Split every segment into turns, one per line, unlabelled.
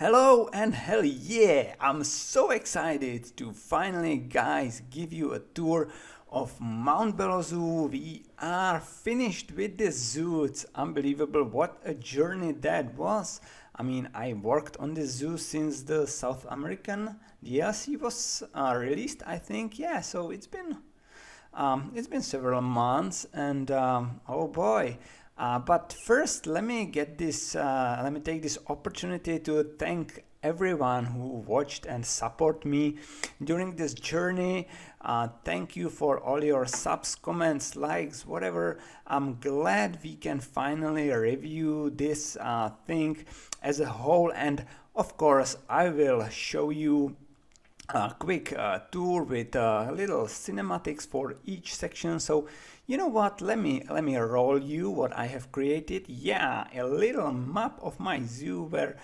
Hello and hell yeah! I'm so excited to finally, guys, give you a tour of Mt.Bello ZOO. We are finished with this zoo. It's unbelievable what a journey that was. I mean, I worked on this zoo since the South American DLC was released, I think. Yeah, so it's been several months, and oh boy. But first, let me get this. Let me take this opportunity to thank everyone who watched and support me during this journey. Thank you for all your subs, comments, likes, whatever. I'm glad we can finally review this thing as a whole, and of course, I will show you a quick tour with little cinematics for each section. So you know what, let me roll you what I have created. Yeah, a little map of my zoo where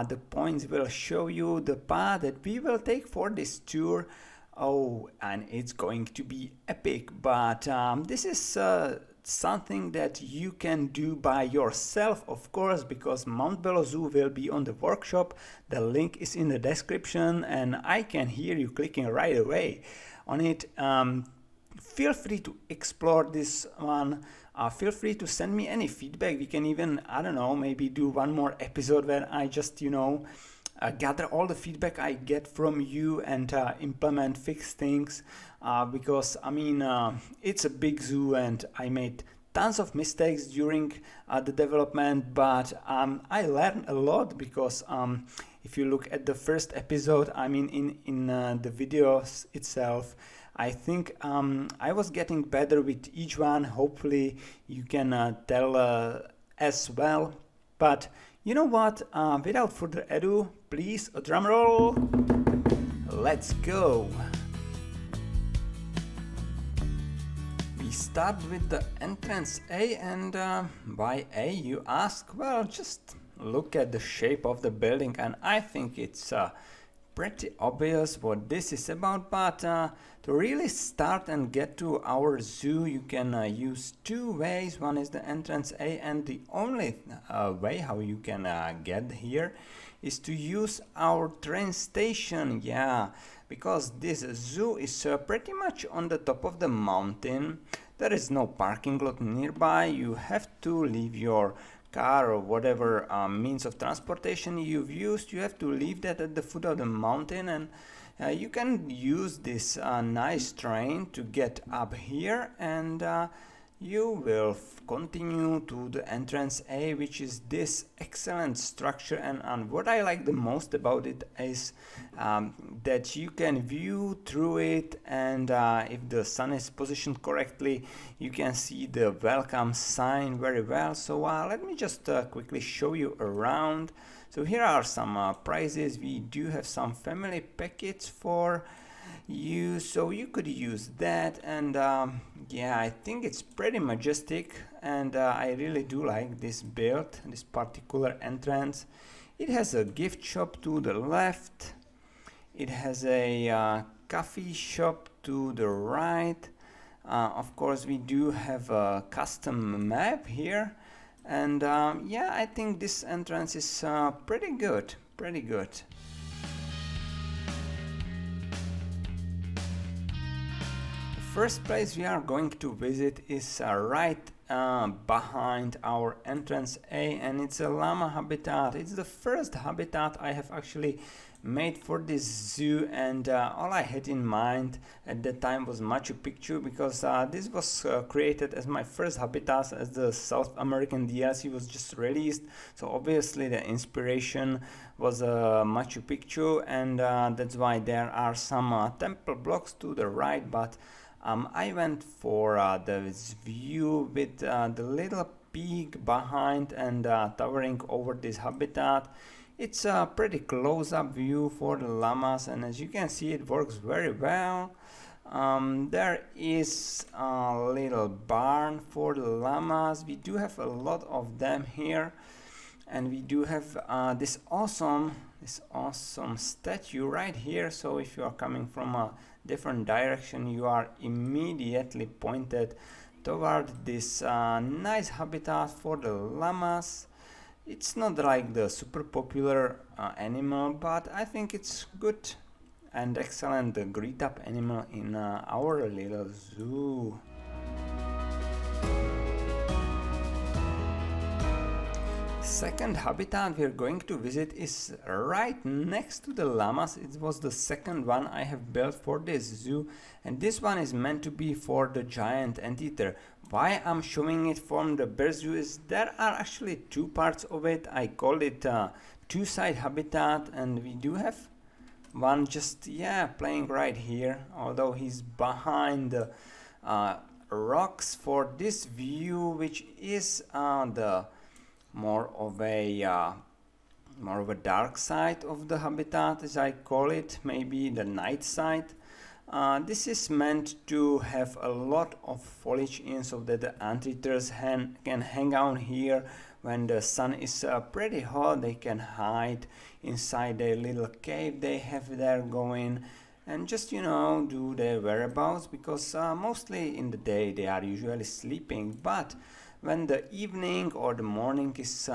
the points will show you the path that we will take for this tour. Oh, and it's going to be epic, but this is something that you can do by yourself, of course, because Mt.Bello ZOO will be on the workshop. The link is in the description, and I can hear you clicking right away on it. Feel free to explore this one. Feel free to send me any feedback. We can even, I don't know, maybe do one more episode where I just, gather all the feedback I get from you and implement, fix things. Because I mean, it's a big zoo and I made tons of mistakes during the development, but I learned a lot because if you look at the first episode, I mean, in the videos itself, I think I was getting better with each one. Hopefully you can tell as well. But you know what, without further ado, please a drum roll. Let's go. We start with the entrance A, and why A, you ask? Well, just look at the shape of the building, and I think it's pretty obvious what this is about. But to really start and get to our zoo, you can use two ways. One is the entrance A, and the only way how you can get here is to use our train station. Yeah, because this zoo is pretty much on the top of the mountain. There is no parking lot nearby. You have to leave your car or whatever means of transportation you've used. You have to leave that at the foot of the mountain, and you can use this nice train to get up here, and you will continue to the entrance A, which is this excellent structure. And what I like the most about it is that you can view through it, and if the sun is positioned correctly, you can see the welcome sign very well. So let me just quickly show you around. So here are some prices. We do have some family packets for you, so you could use that. And yeah, I think it's pretty majestic, and I really do like this build, this particular entrance. It has a gift shop to the left. It has a coffee shop to the right. Of course, we do have a custom map here, and yeah, I think this entrance is pretty good. First place we are going to visit is right behind our entrance A, and it's a llama habitat. It's the first habitat I have actually made for this zoo, and all I had in mind at that time was Machu Picchu, because this was created as my first habitat as the South American DLC was just released. So obviously the inspiration was Machu Picchu, and that's why there are some temple blocks to the right, but I went for this view with the little peak behind and towering over this habitat. It's a pretty close-up view for the llamas, and as you can see, it works very well. There is a little barn for the llamas. We do have a lot of them here, and we do have this awesome statue right here. So if you are coming from a different direction, you are immediately pointed toward this nice habitat for the llamas. It's not like the super popular animal, but I think it's good and excellent greet up animal in our little zoo. Second habitat we're going to visit is right next to the llamas. It was the second one I have built for this zoo, and this one is meant to be for the giant anteater. Why I'm showing it from the Baird zoo is there are actually two parts of it. I call it two-side habitat, and we do have one just playing right here, although he's behind the rocks for this view, which is the more of a dark side of the habitat, as I call it, maybe the night side. This is meant to have a lot of foliage in, so that the anteaters can hang out here when the sun is pretty hot. They can hide inside their little cave they have there going, and just do their whereabouts, because mostly in the day they are usually sleeping, but when the evening or the morning is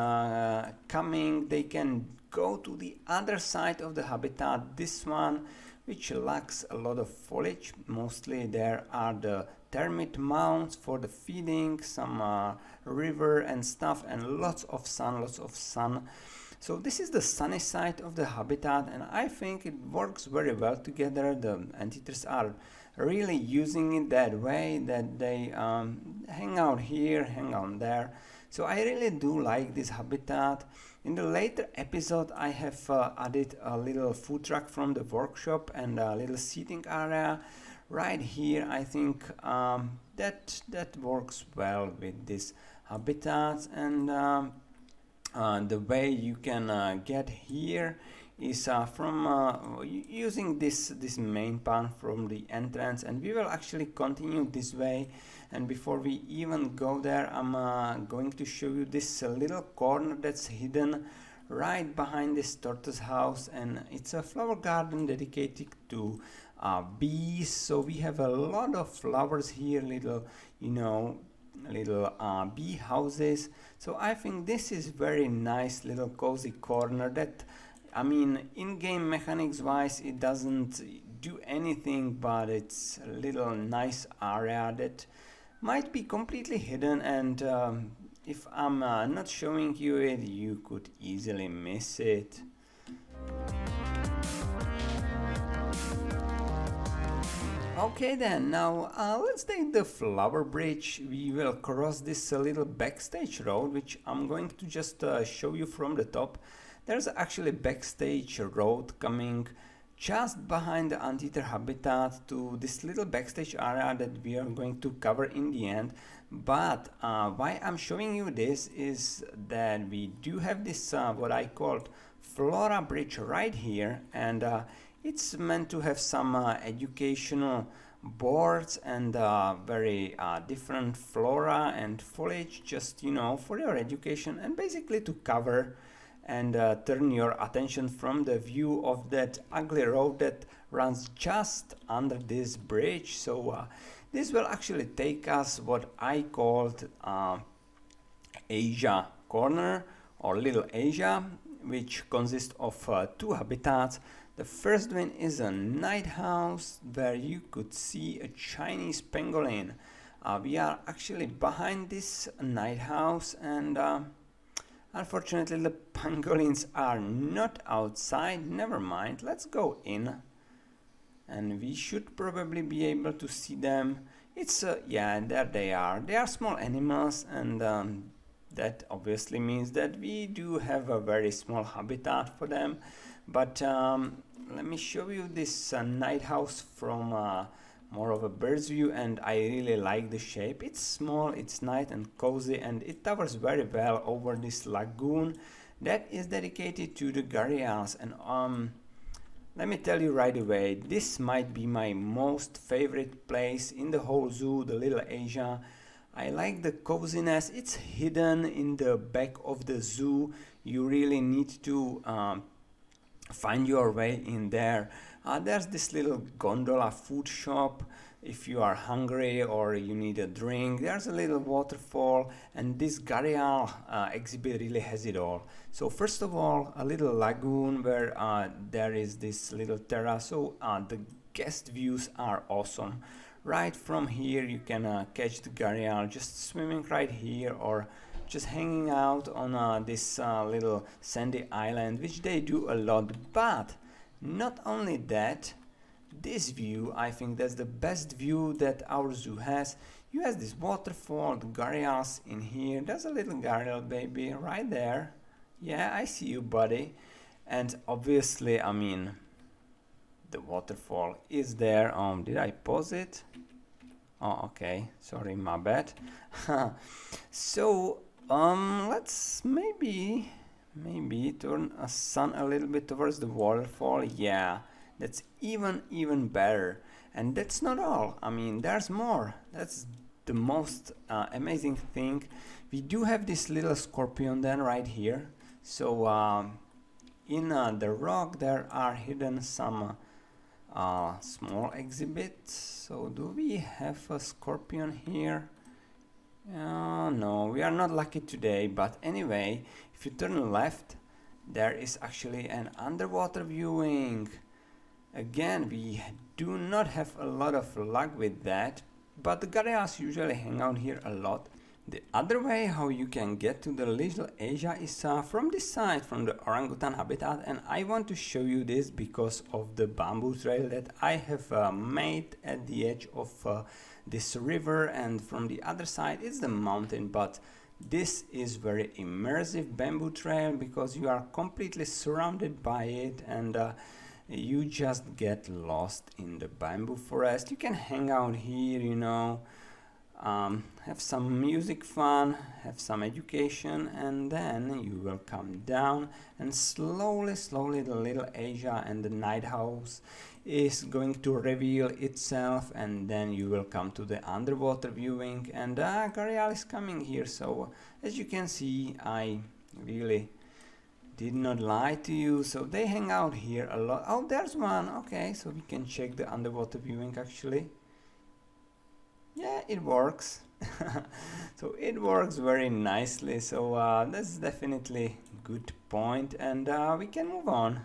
coming, they can go to the other side of the habitat, this one, which lacks a lot of foliage. Mostly there are the termite mounds for the feeding, some river and stuff, and lots of sun. So this is the sunny side of the habitat, and I think it works very well together. The anteaters are really using it that way, that they hang out here, hang out there. So I really do like this habitat. In the later episode I have added a little food truck from the workshop and a little seating area right here. I think that works well with this habitat, and the way you can get here is from using this main path from the entrance, and we will actually continue this way. And before we even go there, I'm going to show you this little corner that's hidden right behind this Tortoise House, and it's a flower garden dedicated to bees. So we have a lot of flowers here, little bee houses. So I think this is very nice little cozy corner that, I mean, in-game mechanics wise it doesn't do anything, but it's a little nice area that might be completely hidden, and if I'm not showing you it, you could easily miss it. Okay then, now let's take the flower bridge. We will cross this little backstage road, which I'm going to just show you from the top. There's actually backstage road coming just behind the anteater habitat to this little backstage area that we are going to cover in the end. But why I'm showing you this is that we do have this what I called flora bridge right here, and it's meant to have some educational boards and very different flora and foliage, just for your education, and basically to cover and turn your attention from the view of that ugly road that runs just under this bridge. So this will actually take us what I called Asia Corner, or Little Asia, which consists of two habitats. The first one is a night house where you could see a Chinese pangolin. We are actually behind this night house, and unfortunately the pangolins are not outside. Never mind, let's go in and we should probably be able to see them. It's yeah, there they are. They are small animals, and that obviously means that we do have a very small habitat for them. But let me show you this night house from more of a bird's view, and I really like the shape. It's small, it's nice and cozy, and it towers very well over this lagoon that is dedicated to the gharials. And let me tell you right away, this might be my most favorite place in the whole zoo, the Little Asia. I like the coziness. It's hidden in the back of the zoo. You really need to find your way in there. There's this little gondola food shop if you are hungry or you need a drink. There's a little waterfall, and this Gharial exhibit really has it all. So first of all, a little lagoon where there is this little terrace, so the guest views are awesome. Right from here you can catch the Gharial just swimming right here, or just hanging out on this little sandy island, which they do a lot. But not only that, this view, I think that's the best view that our zoo has. You have this waterfall, the Gharials in here. There's a little Gharial baby right there. Yeah, I see you, buddy. And obviously, I mean, the waterfall is there. Did I pause it? Oh, okay. Sorry, my bad. So, let's maybe turn a sun a little bit towards the waterfall. Yeah, that's even better. And that's not all. I mean, there's more. That's the most amazing thing. We do have this little scorpion then right here. So in the rock there are hidden some small exhibits. So do we have a scorpion here? No, we are not lucky today, but anyway, if you turn left, there is actually an underwater viewing. Again, we do not have a lot of luck with that, but the Gharials usually hang out here a lot. The other way how you can get to the Little Asia is from this side, from the orangutan habitat, and I want to show you this because of the bamboo trail that I have made at the edge of this river, and from the other side is the mountain. But this is very immersive bamboo trail because you are completely surrounded by it, and you just get lost in the bamboo forest. You can hang out here, you know, have some music fun, have some education, and then you will come down, and slowly the Little Asia and the night house is going to reveal itself, and then you will come to the underwater viewing, and Gharial is coming here. So as you can see, I really did not lie to you. So they hang out here a lot. Oh, there's one. Okay, so we can check the underwater viewing actually. Yeah, it works. So it works very nicely. So that's definitely good point, and we can move on.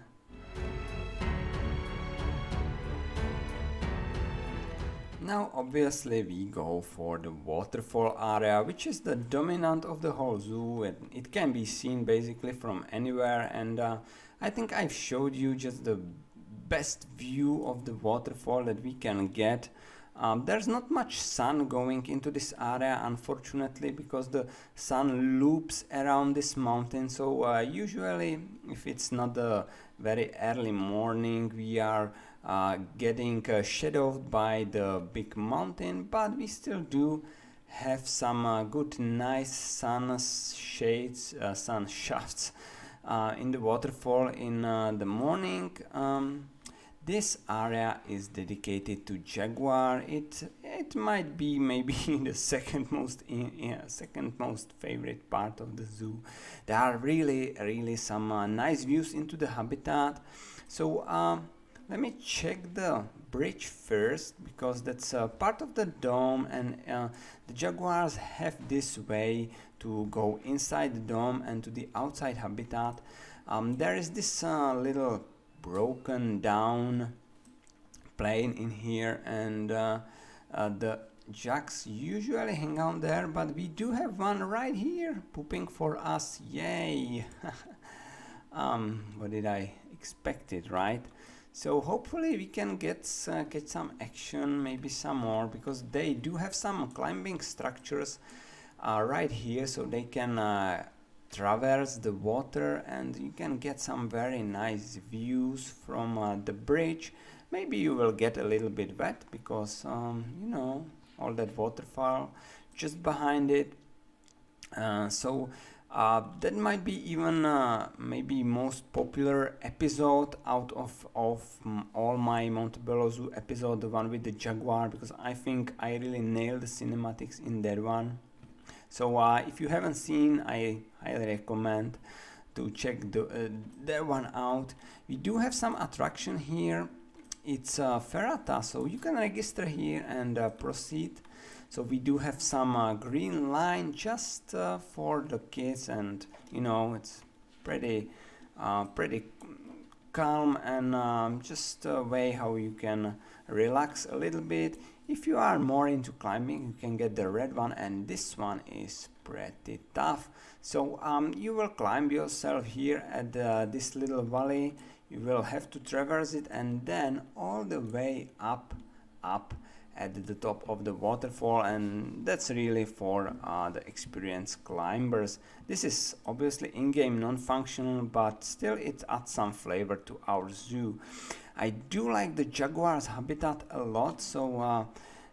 Now obviously we go for the waterfall area, which is the dominant of the whole zoo, and it can be seen basically from anywhere, and I think I've showed you just the best view of the waterfall that we can get. There's not much sun going into this area, unfortunately, because the sun loops around this mountain. So usually if it's not a very early morning, we are getting shadowed by the big mountain, but we still do have some good nice sun shades, sun shafts in the waterfall in the morning. This area is dedicated to jaguar. It might be maybe the second most favorite part of the zoo. There are really some nice views into the habitat. So let me check the bridge first, because that's part of the dome, and the jaguars have this way to go inside the dome and to the outside habitat. There is this little broken down plane in here, and the jacks usually hang out there, but we do have one right here pooping for us. Yay! What did I expect it, right? So hopefully we can get some action, maybe some more, because they do have some climbing structures right here, so they can traverse the water, and you can get some very nice views from the bridge. Maybe you will get a little bit wet because you know, all that waterfall just behind it. So that might be even maybe most popular episode out of all my Mt.Bello Zoo episode, the one with the jaguar, because I think I really nailed the cinematics in that one. So if you haven't seen, I highly recommend to check that one out. We do have some attraction here. It's Ferrata, so you can register here and proceed. So we do have some green line just for the kids, and you know, it's pretty calm and just a way how you can relax a little bit. If you are more into climbing, you can get the red one, and this one is pretty tough. So you will climb yourself here at this little valley. You will have to traverse it and then all the way up at the top of the waterfall, and that's really for the experienced climbers. This is obviously in-game non-functional, but still it adds some flavor to our zoo. I do like the jaguar's habitat a lot, so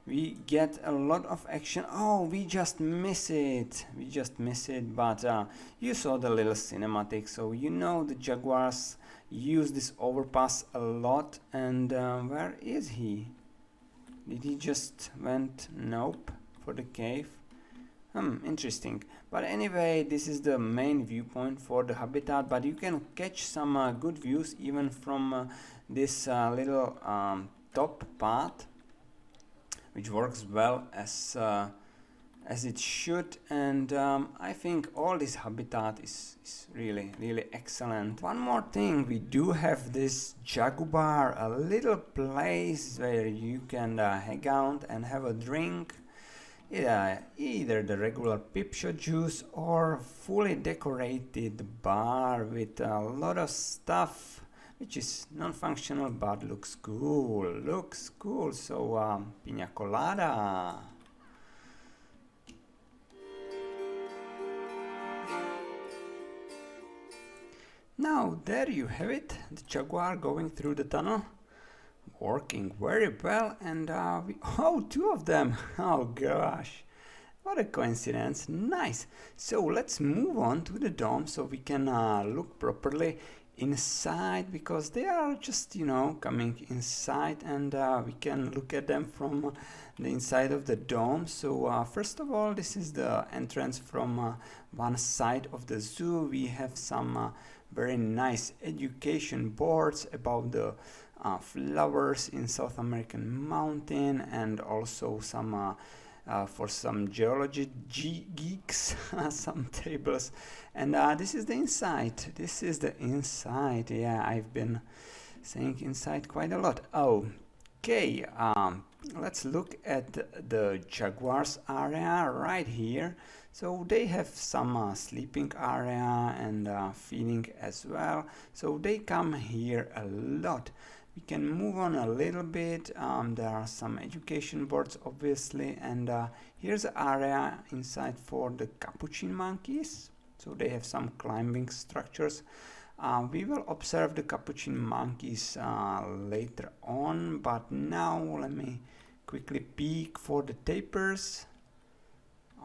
we get a lot of action. Oh, we just miss it, but you saw the little cinematic, so you know the jaguars use this overpass a lot. And where is he? Did he just went? Nope, for the cave. Interesting. But anyway, this is the main viewpoint for the habitat, but you can catch some good views even from this little top part, which works well as it should. And I think all this habitat is really excellent. One more thing, we do have this Jaguar, a little place where you can hang out and have a drink. Either the regular Picchu juice or fully decorated bar with a lot of stuff which is non-functional but looks cool. So piña colada. Now there you have it, the Jaguar going through the tunnel, working very well. And two of them. Oh gosh, what a coincidence. Nice. So let's move on to the dome so we can look properly inside, because they are just, you know, coming inside, and we can look at them from the inside of the dome. So first of all, this is the entrance from one side of the zoo. We have some very nice education boards about the flowers in South American mountain, and also some for some geology geeks some tables. And this is the inside. Yeah, I've been saying inside quite a lot. Okay, let's look at the jaguars area right here. So they have some sleeping area and feeding as well, so they come here a lot. We can move on a little bit. There are some education boards obviously, and here's an area inside for the Capucin monkeys, so they have some climbing structures. We will observe the Capucin monkeys later on, but now let me quickly peek for the tapirs.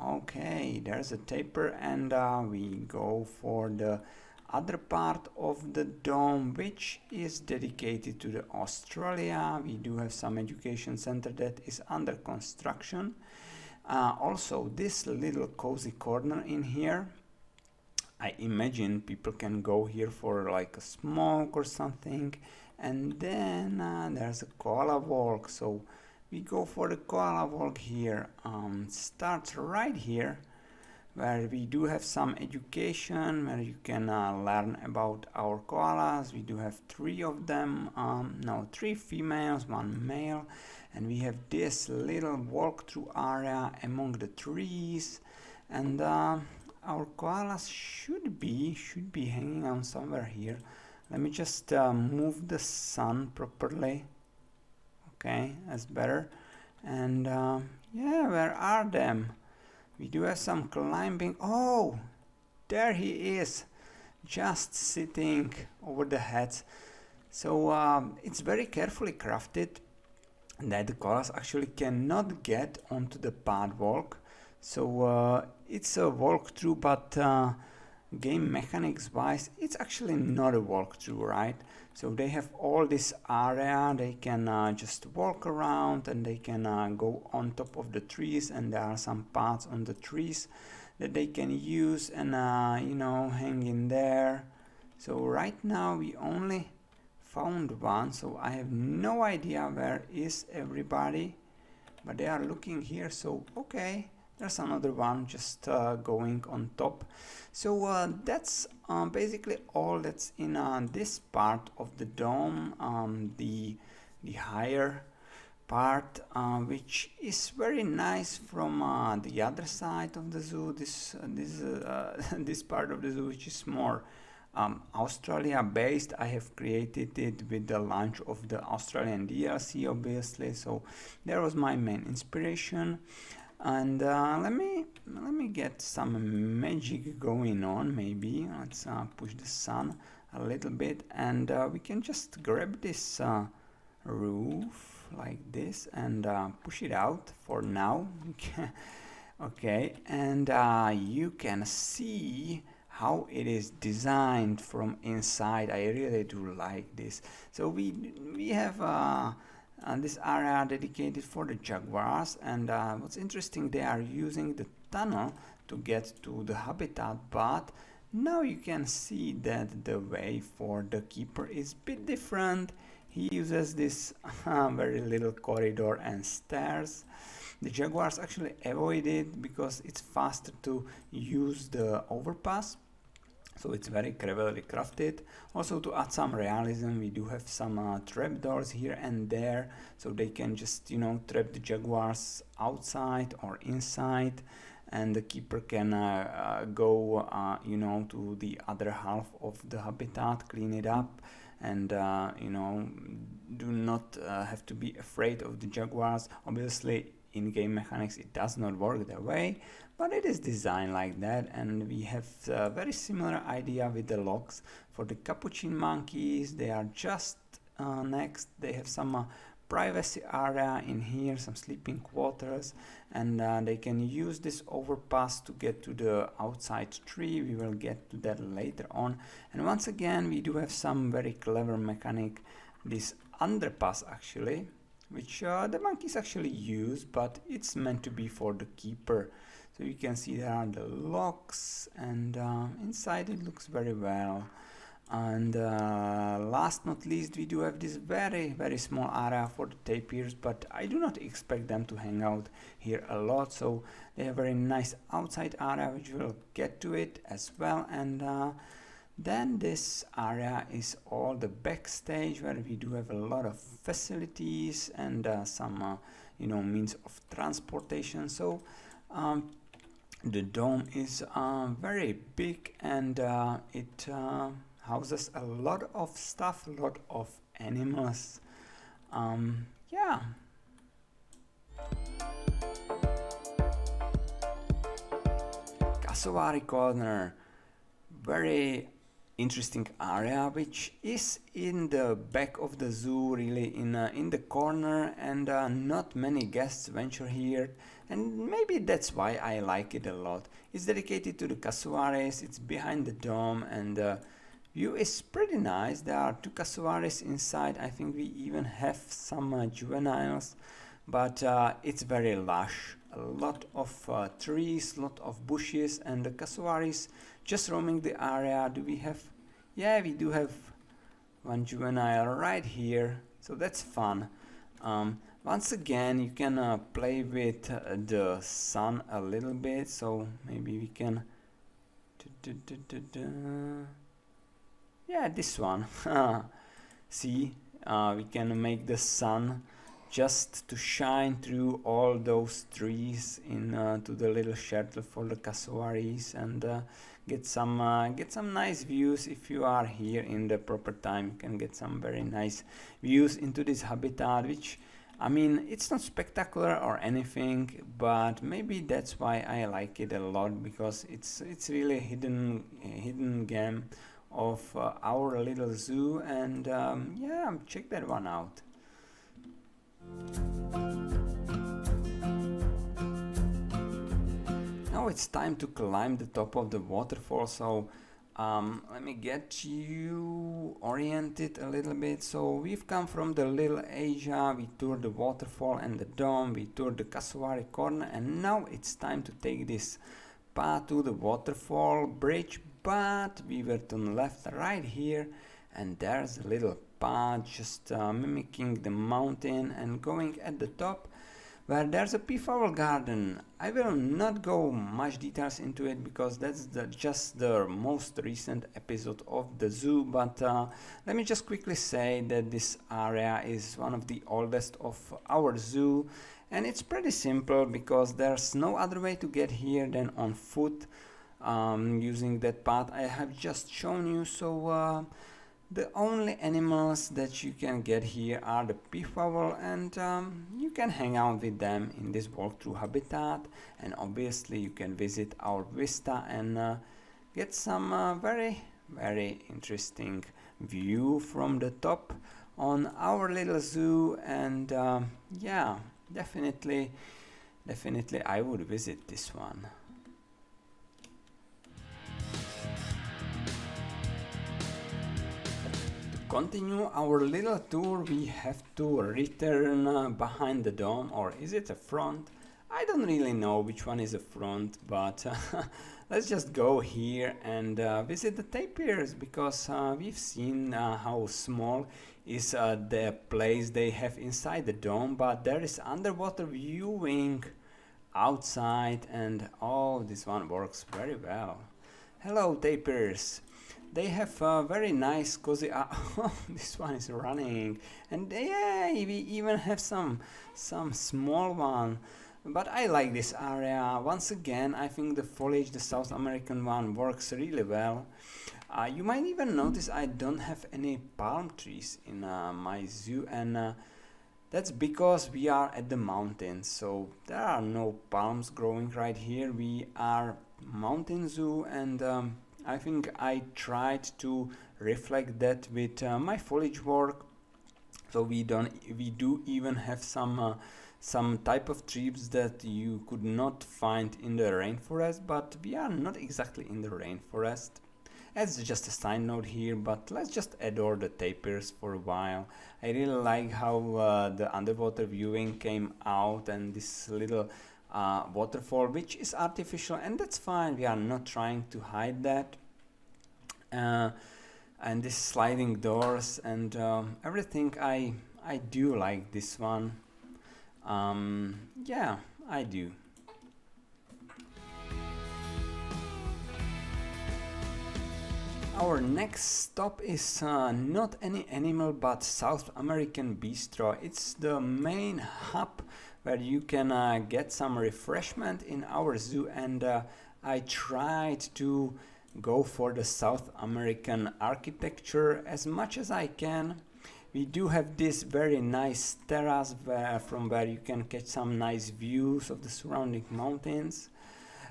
Okay, there's a tapir, and we go for the other part of the dome, which is dedicated to the Australia. We do have some education center that is under construction. Also this little cozy corner in here, I imagine people can go here for like a smoke or something. And then there's a koala walk, so we go for the koala walk here. Starts right here, where we do have some education, where you can learn about our koalas. We do have 3 of them, 3 females, 1 male, and we have this little walkthrough area among the trees. And our koalas should be hanging out somewhere here. Let me just move the sun properly. Okay, that's better. And yeah, where are them? We do have some climbing. Oh, there he is, just sitting over the heads. So it's very carefully crafted that the koalas actually cannot get onto the path walk. So it's a walkthrough, but game mechanics wise, it's actually not a walkthrough, right? So they have all this area, they can just walk around, and they can go on top of the trees, and there are some paths on the trees that they can use and you know, hang in there. So right now we only found one, so I have no idea where is everybody, but they are looking here. So okay, there's another one just going on top. So that's basically all that's in this part of the dome, the higher part, which is very nice from the other side of the zoo. This part of the zoo, which is more Australia based. I have created it with the launch of the Australian DLC, obviously, so there was my main inspiration. And let me get some magic going on. Maybe let's push the sun a little bit, and we can just grab this roof like this and push it out for now. Okay, and you can see how it is designed from inside. I really do like this. So we have this area dedicated for the jaguars, and what's interesting, they are using the tunnel to get to the habitat, but now you can see that the way for the keeper is a bit different. He uses this very little corridor and stairs. The jaguars actually avoid it because it's faster to use the overpass. So it's very cleverly crafted. Also, to add some realism, we do have some trapdoors here and there, so they can just, you know, trap the jaguars outside or inside, and the keeper can go, you know, to the other half of the habitat, clean it up, and you know, do not have to be afraid of the jaguars. Obviously, in-game mechanics it does not work that way, but it is designed like that. And we have a very similar idea with the logs for the Capucin monkeys. They are just next. They have some privacy area in here, some sleeping quarters, and they can use this overpass to get to the outside tree. We will get to that later on. And once again, we do have some very clever mechanic, this underpass actually, which the monkeys actually use, but it's meant to be for the keeper. So you can see there are the locks, and inside it looks very well. And last not least, we do have this very small area for the tapirs, but I do not expect them to hang out here a lot, so they have a very nice outside area, which we'll get to it as well. And then this area is all the backstage, where we do have a lot of facilities and some you know, means of transportation. So the dome is very big, and it houses a lot of stuff, a lot of animals. Yeah. Cassowary Corner, very interesting area, which is in the back of the zoo, really in the corner, and not many guests venture here, and maybe that's why I like it a lot. It's dedicated to the cassowaries, it's behind the dome, and view is pretty nice. There are 2 cassowaries inside. I think we even have some juveniles, but it's very lush. A lot of trees, lot of bushes, and the cassowaries just roaming the area. Do we have? Yeah, we do have one juvenile right here, so that's fun. Once again, you can play with the sun a little bit, so maybe we can yeah, this one. See, we can make the sun just to shine through all those trees to the little shelter for the cassowaries, and get some nice views. If you are here in the proper time, you can get some very nice views into this habitat, which, I mean, it's not spectacular or anything, but maybe that's why I like it a lot, because it's really hidden gem of our little zoo. And yeah, check that one out. Now it's time to climb the top of the waterfall, so let me get you oriented a little bit. So we've come from the Little Asia, we toured the waterfall and the dome, we toured the Cassowary Corner, and now it's time to take this path to the waterfall bridge, but we were turn left right here, and there's a little path just mimicking the mountain and going at the top where there's a peafowl garden. I will not go much details into it because that's just the most recent episode of the zoo, but let me just quickly say that this area is one of the oldest of our zoo, and it's pretty simple because there's no other way to get here than on foot, using that path I have just shown you. So the only animals that you can get here are the peafowl, and you can hang out with them in this walkthrough habitat, and obviously you can visit our vista and get some very interesting view from the top on our little zoo. And yeah, definitely I would visit this one. Continue our little tour, we have to return behind the dome, or is it a front? I don't really know which one is a front, but let's just go here and visit the tapirs, because we've seen how small is the place they have inside the dome, but there is underwater viewing outside, and oh, this one works very well. Hello tapirs. They have a very nice cozy. This one is running, and yeah, we even have some small one. But I like this area. Once again, I think the foliage, the South American one, works really well. You might even notice I don't have any palm trees in my zoo, and that's because we are at the mountains, so there are no palms growing right here. We are mountain zoo, and I think I tried to reflect that with my foliage work. So we do even have some type of trees that you could not find in the rainforest, but we are not exactly in the rainforest. As just a side note here, but let's just adore the tapirs for a while. I really like how the underwater viewing came out, and this little waterfall, which is artificial, and that's fine. We are not trying to hide that. And this sliding doors and everything, I do like this one. Yeah, I do. Our next stop is not any animal but South American Bistro. It's the main hub where you can get some refreshment in our zoo, and I tried to go for the South American architecture as much as I can. We do have this very nice terrace from where you can catch some nice views of the surrounding mountains.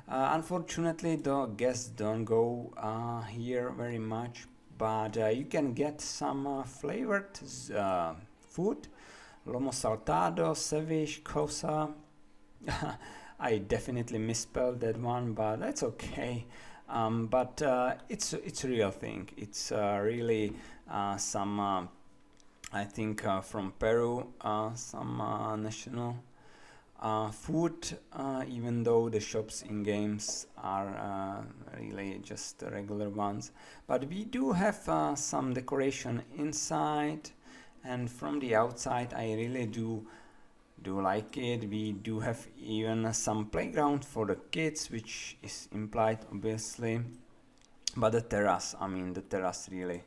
Unfortunately, the guests don't go here very much, but you can get some flavored food. Lomo saltado, ceviche, cosa. I definitely misspelled that one, but that's okay. But it's a real thing. It's really some, I think, from Peru, some national food, even though the shops in games are really just regular ones. But we do have some decoration inside, and from the outside I really do like it. We do have even some playground for the kids, which is implied obviously, but the terrace, I mean the terrace really,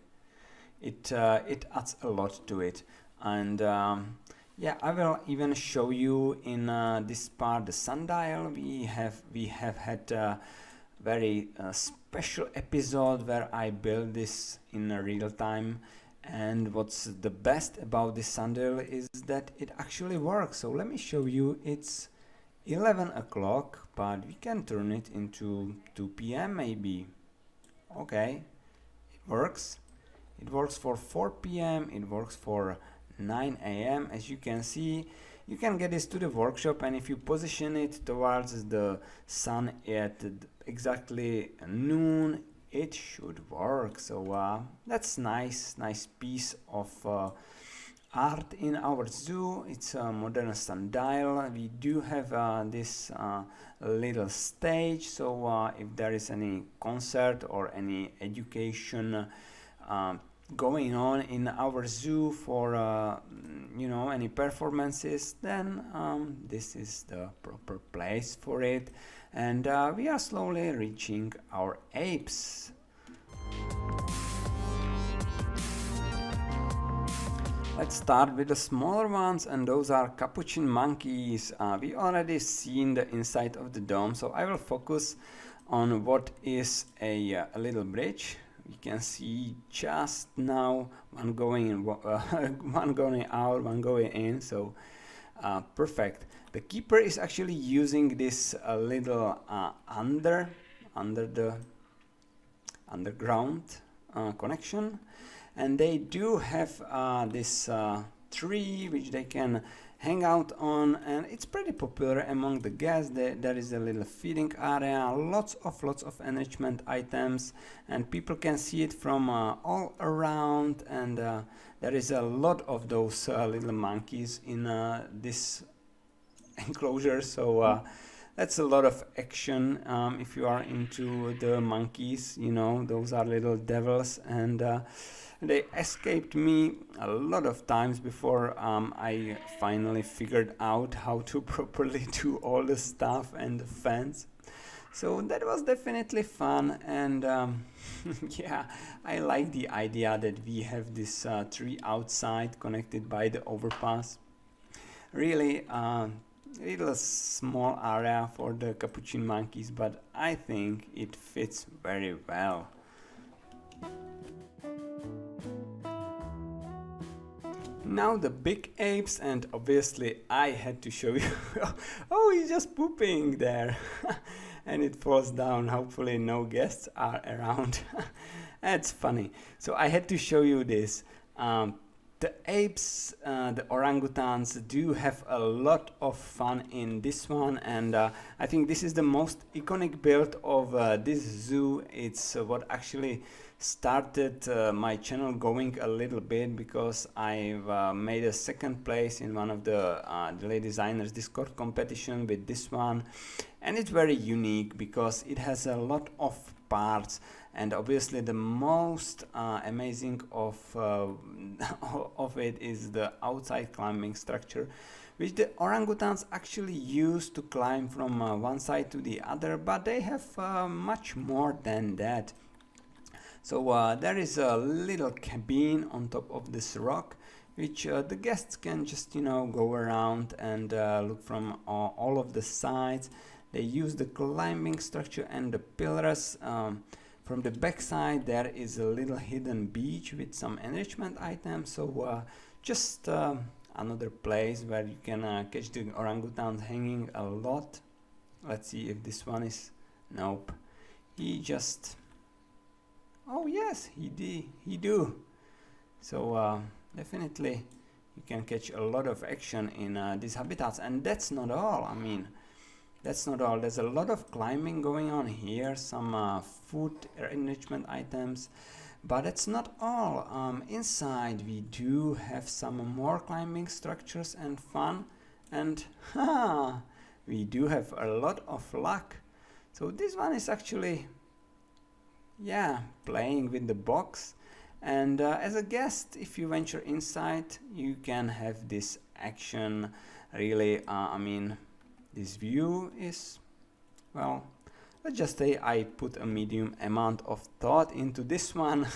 it adds a lot to it. And yeah, I will even show you in this part the Sundial. We have had a very special episode where I built this in real time, and what's the best about this Sundial is that it actually works. So let me show you. It's 11 o'clock, but we can turn it into 2 p.m. maybe. Okay, it works. It works for 4 p.m. It works for 9 a.m. As you can see, you can get this to the workshop, and if you position it towards the sun at exactly noon, it should work. So that's nice piece of art in our zoo. It's a modern sundial. We do have this little stage, so if there is any concert or any education going on in our zoo for any performances, then this is the proper place for it. And we are slowly reaching our apes. Let's start with the smaller ones, and those are capuchin monkeys. We already seen the inside of the dome, so I will focus on what is a little bridge. We can see just now one going in, one going out, one going in, so perfect. The keeper is actually using this little under the underground connection, and they do have this tree which they can hang out on, and it's pretty popular among the guests. There is a little feeding area, lots of enrichment items, and people can see it from all around, and there is a lot of those little monkeys in this enclosure, so that's a lot of action. If you are into the monkeys, those are little devils, and they escaped me a lot of times before I finally figured out how to properly do all the stuff and the fence. So that was definitely fun, and yeah, I like the idea that we have this tree outside connected by the overpass. Really little small area for the capuchin monkeys, but I think it fits very well. Now the big apes, and obviously I had to show you. Oh, he's just pooping there. And it falls down. Hopefully no guests are around. That's funny. So I had to show you this. The apes, the orangutans, do have a lot of fun in this one, and I think this is the most iconic build of this zoo. It's what actually started my channel going a little bit, because I've made a second place in one of the Delay Designers Discord competition with this one, and it's very unique because it has a lot of parts, and obviously the most amazing of it is the outside climbing structure, which the orangutans actually use to climb from one side to the other, but they have much more than that. So there is a little cabin on top of this rock, which the guests can just go around and look from all of the sides. They use the climbing structure and the pillars. From the back side there is a little hidden beach with some enrichment items, so just another place where you can catch the orangutans hanging a lot. Let's see if this one is... Nope. He just... Oh yes, he do. So definitely you can catch a lot of action in these habitats, and that's not all. I mean, that's not all. There's a lot of climbing going on here, some food enrichment items, but that's not all. Inside we do have some more climbing structures and fun, and we do have a lot of luck. So this one is actually, yeah, playing with the box, and as a guest, if you venture inside, you can have this action. Really, I mean, this view is, well, let's just say I put a medium amount of thought into this one.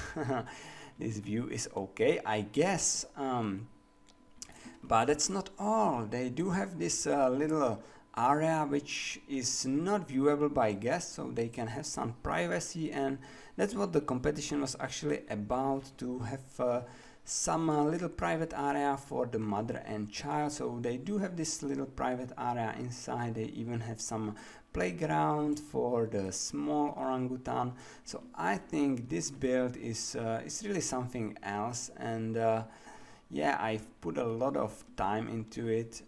This view is okay, I guess, but that's not all. They do have this little area which is not viewable by guests, so they can have some privacy, and that's what the competition was actually about, to have some little private area for the mother and child. So they do have this little private area inside. They even have some playground for the small orangutan. So I think this build is really something else, and yeah, I've put a lot of time into it.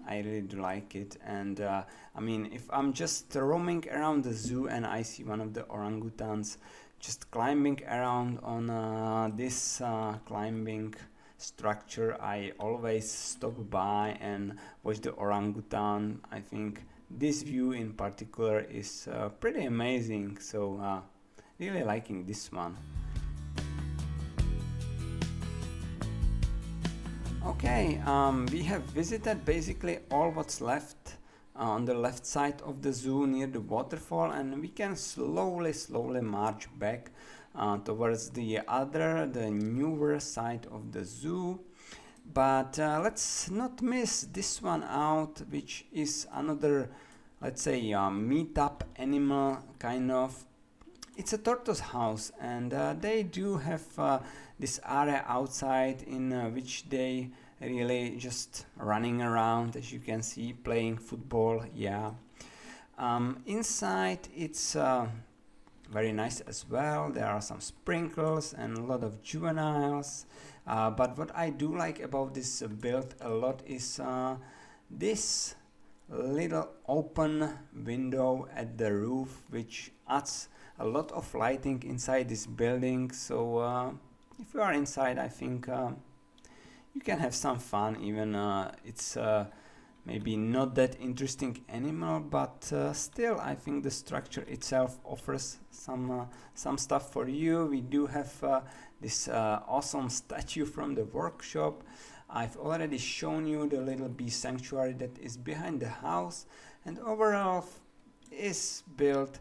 I really do like it, and I mean, if I'm just roaming around the zoo and I see one of the orangutans just climbing around on this climbing structure I always stop by and watch the orangutan. I think this view in particular is pretty amazing, so really liking this one. Okay, we have visited basically all what's left on the left side of the zoo near the waterfall, and we can slowly march back towards the newer side of the zoo. But let's not miss this one out, which is another, let's say, meetup animal kind of. It's a tortoise house, and they do have this area outside in which they really just running around, as you can see, playing football. Yeah. Inside it's very nice as well. There are some sprinkles and a lot of juveniles. But what I do like about this build a lot is this little open window at the roof, which adds a lot of lighting inside this building. So if you are inside, I think you can have some fun. Even it's maybe not that interesting animal, but still I think the structure itself offers some stuff for you. We do have this awesome statue from the workshop. I've already shown you the little bee sanctuary that is behind the house, and overall this build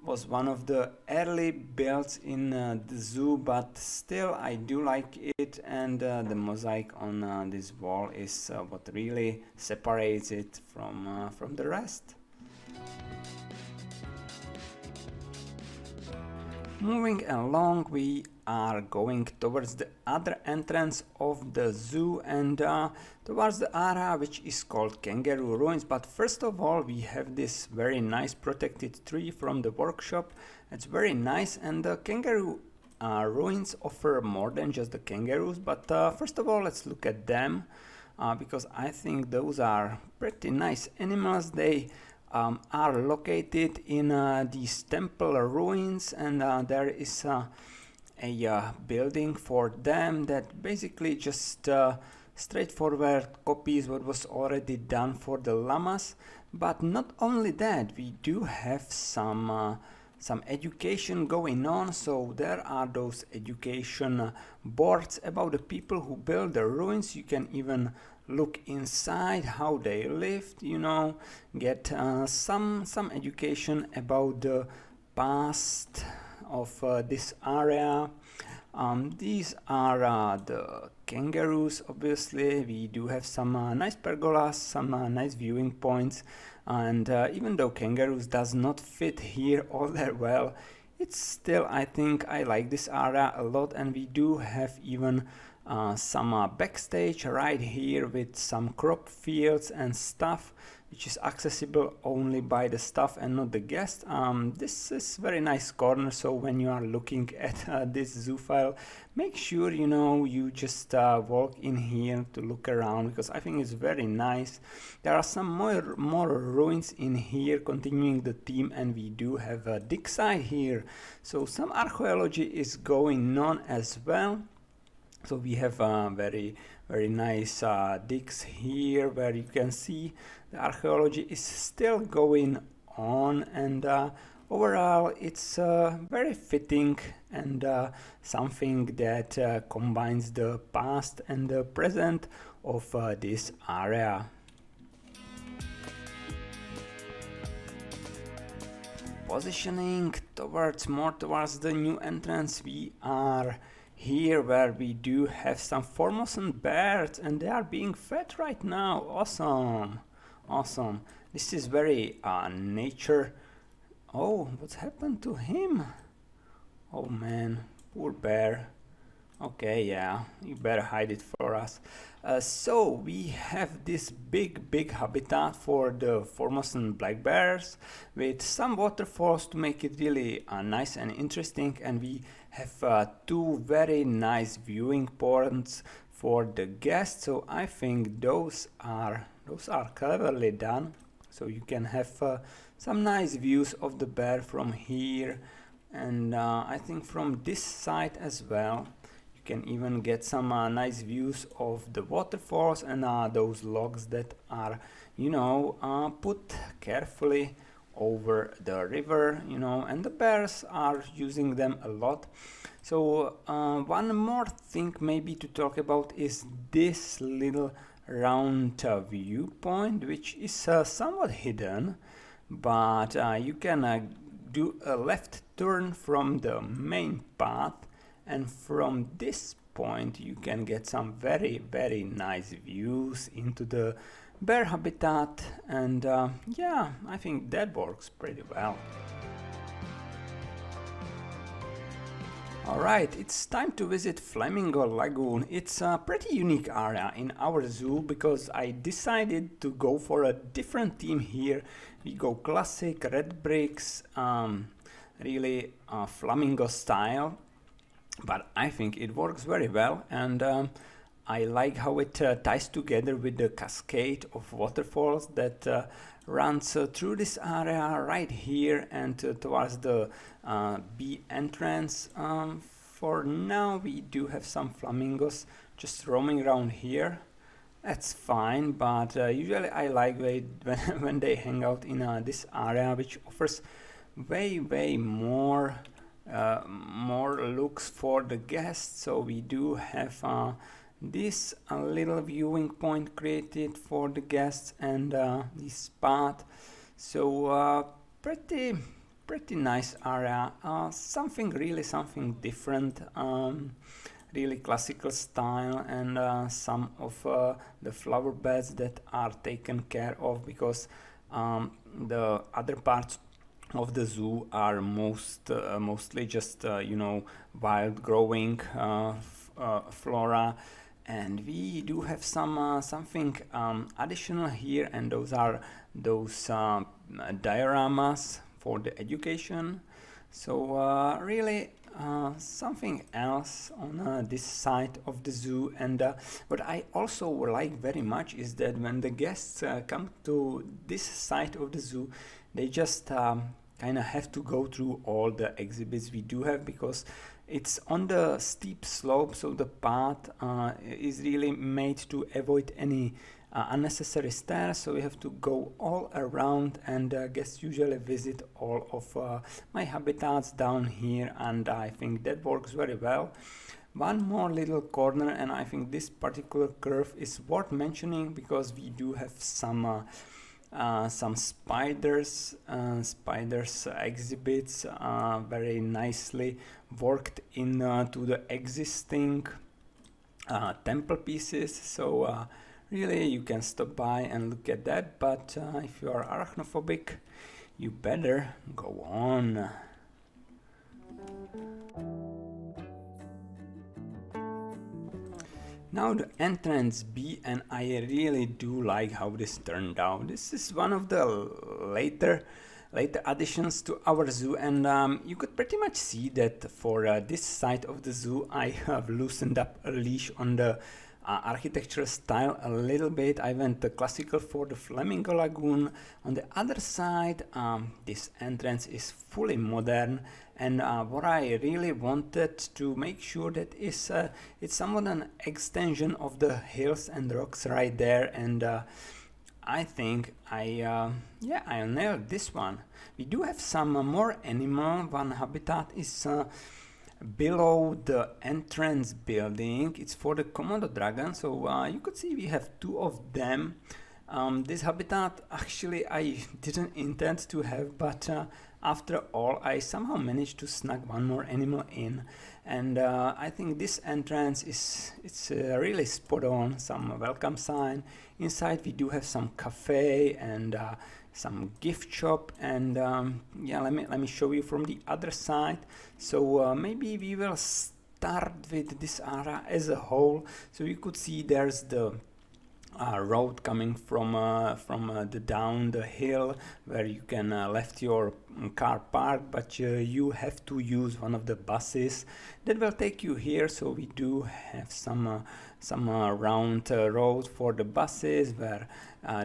was one of the early builds in the zoo, but still I do like it, and the mosaic on this wall is what really separates it from the rest. Moving along, we are going towards the other entrance of the zoo and towards the area which is called Kangaroo Ruins. But first of all, we have this very nice protected tree from the workshop. It's very nice, and the Kangaroo Ruins offer more than just the kangaroos. But first of all, let's look at them because I think those are pretty nice animals. They are located in these temple ruins, and there is a building for them that basically just straightforward copies what was already done for the llamas. But not only that, we do have some education going on. So there are those education boards about the people who built the ruins. You can even look inside how they lived, you know, get some education about the past of this area. These are the kangaroos. Obviously we do have some nice pergolas, some nice viewing points, and even though kangaroos does not fit here all that well, it's still, I think I like this area a lot. And we do have even some backstage right here with some crop fields and stuff, which is accessible only by the staff and not the guests. This is very nice corner, so when you are looking at this zoo file, make sure you know you just walk in here to look around, because I think it's very nice. There are some more ruins in here continuing the theme, and we do have a dig site here, so some archaeology is going on as well. So we have very nice digs here where you can see the archaeology is still going on, and overall it's very fitting and something that combines the past and the present of this area. Positioning more towards the new entrance, we are here where we do have some Formosan birds, and they are being fed right now. Awesome. This is very nature. Oh, what's happened to him? Oh man, poor bear. Okay, yeah, you better hide it for us. So we have this big habitat for the Formosan black bears with some waterfalls to make it really nice and interesting, and we have two very nice viewing points for the guests. So I think those are cleverly done. So you can have some nice views of the bear from here, and I think from this side as well. You can even get some nice views of the waterfalls and those logs that are, you know, put carefully over the river, you know, and the bears are using them a lot. So one more thing maybe to talk about is this little round viewpoint, which is somewhat hidden, but you can do a left turn from the main path, and from this point you can get some very nice views into the bear habitat, and yeah, I think that works pretty well. Alright, it's time to visit Flamingo Lagoon. It's a pretty unique area in our zoo because I decided to go for a different theme here. We go classic red bricks, really flamingo style, but I think it works very well, and I like how it ties together with the cascade of waterfalls that runs through this area right here and towards the B entrance. For now we do have some flamingos just roaming around here. That's fine, but usually I like when they hang out in this area, which offers way more looks for the guests. So we do have this little viewing point created for the guests, and this spot. So pretty nice area. Something different. Really classical style, and some of the flower beds that are taken care of, because the other parts of the zoo are mostly just you know, wild growing flora, and we do have something additional here, and those are those dioramas for the education. So really something else on this side of the zoo. And what I also like very much is that when the guests come to this side of the zoo, they just kind of have to go through all the exhibits we do have, because it's on the steep slope, so the path is really made to avoid any unnecessary stairs, so we have to go all around, and guests usually visit all of my habitats down here, and I think that works very well. One more little corner, and I think this particular curve is worth mentioning because we do have some spiders exhibits very nicely worked into the existing temple pieces. So really you can stop by and look at that, but if you are arachnophobic, you better go on. Now the entrance B, and I really do like how this turned out. This is one of the later additions to our zoo, and you could pretty much see that for this side of the zoo I have loosened up a leash on the architectural style a little bit. I went classical for the Flamingo Lagoon. On the other side, this entrance is fully modern, and what I really wanted to make sure that is it's somewhat an extension of the hills and rocks right there, and I think I nailed this one. We do have some more animal. One habitat is below the entrance building. It's for the Komodo dragon, so you could see we have two of them. This habitat actually I didn't intend to have, but after all I somehow managed to snag one more animal in, and I think this entrance it's really spot on. Some welcome sign. Inside we do have some cafe and some gift shop, and yeah, let me show you from the other side. So maybe we will start with this area as a whole. So you could see there's the road coming from the down the hill where you can left your car parked, but you have to use one of the buses that will take you here. So we do have some round road for the buses where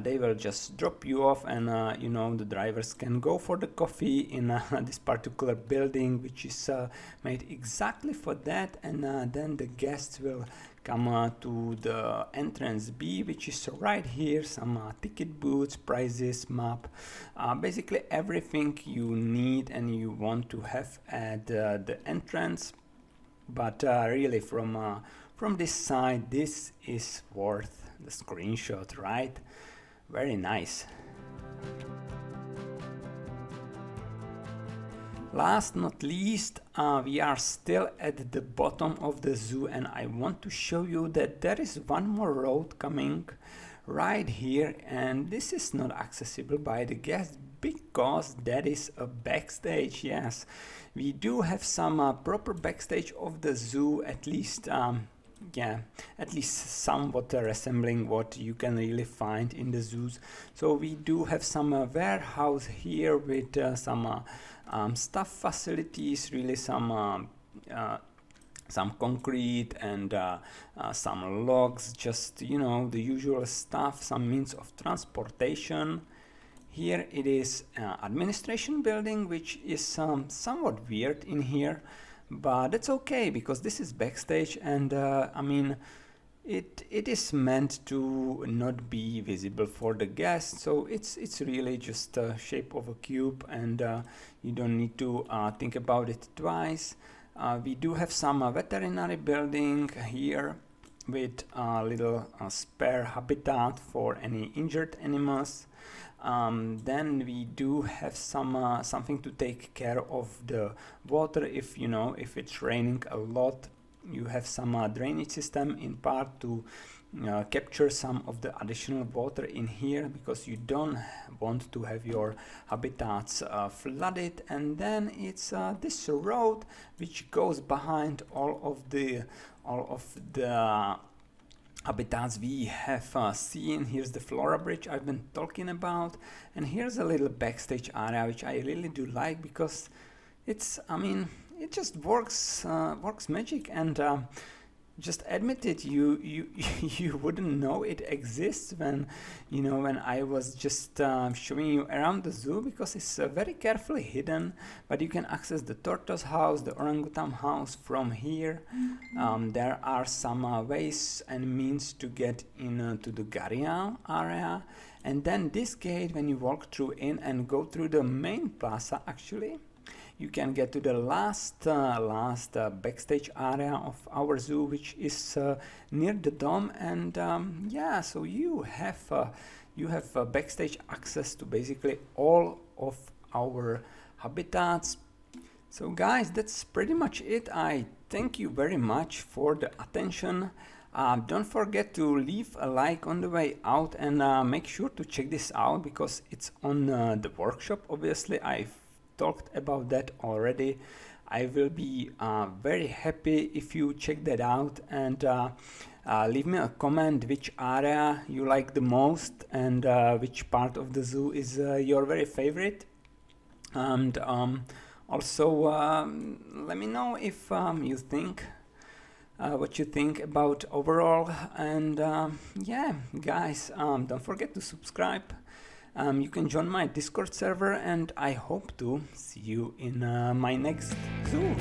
they will just drop you off, and you know, the drivers can go for the coffee in this particular building, which is made exactly for that, and then the guests will come to the entrance B, which is right here. Some ticket booths, prices, map, basically everything you need and you want to have at the entrance. But really from this side, this is worth the screenshot, right? Very nice. Last not least, we are still at the bottom of the zoo, and I want to show you that there is one more road coming right here, and this is not accessible by the guests because that is a backstage. Yes, we do have some proper backstage of the zoo, at least at least somewhat resembling what you can really find in the zoos. So we do have some warehouse here with some staff facilities, really some concrete and some logs, just, you know, the usual stuff, some means of transportation. Here it is administration building, which is somewhat weird in here, but it's okay because this is backstage, and I mean, it is meant to not be visible for the guests, so it's really just a shape of a cube, and you don't need to think about it twice. We do have some veterinary building here with a little spare habitat for any injured animals. Then we do have something to take care of the water. If you know, if it's raining a lot, you have some drainage system in part to capture some of the additional water in here, because you don't want to have your habitats flooded. And then it's this road which goes behind all of the habitats we have seen. Here's the Flora Bridge I've been talking about, and here's a little backstage area which I really do like, because it's, I mean, it just works magic, and just admit it, you you wouldn't know it exists when, you know, when I was just showing you around the zoo, because it's very carefully hidden. But you can access the Tortoise House, the Orangutan House from here. There are some ways and means to get into the Garian area, and then this gate, when you walk through in and go through the main plaza, actually you can get to the last backstage area of our zoo, which is near the dome. And yeah, so you have backstage access to basically all of our habitats. So guys, that's pretty much it. I thank you very much for the attention. Don't forget to leave a like on the way out, and make sure to check this out because it's on the workshop. Obviously, I've talked about that already. I will be very happy if you check that out, and leave me a comment which area you like the most, and which part of the zoo is your very favorite. And also let me know if you think what you think about overall. And yeah guys, don't forget to subscribe. You can join my Discord server, and I hope to see you in my next zoo.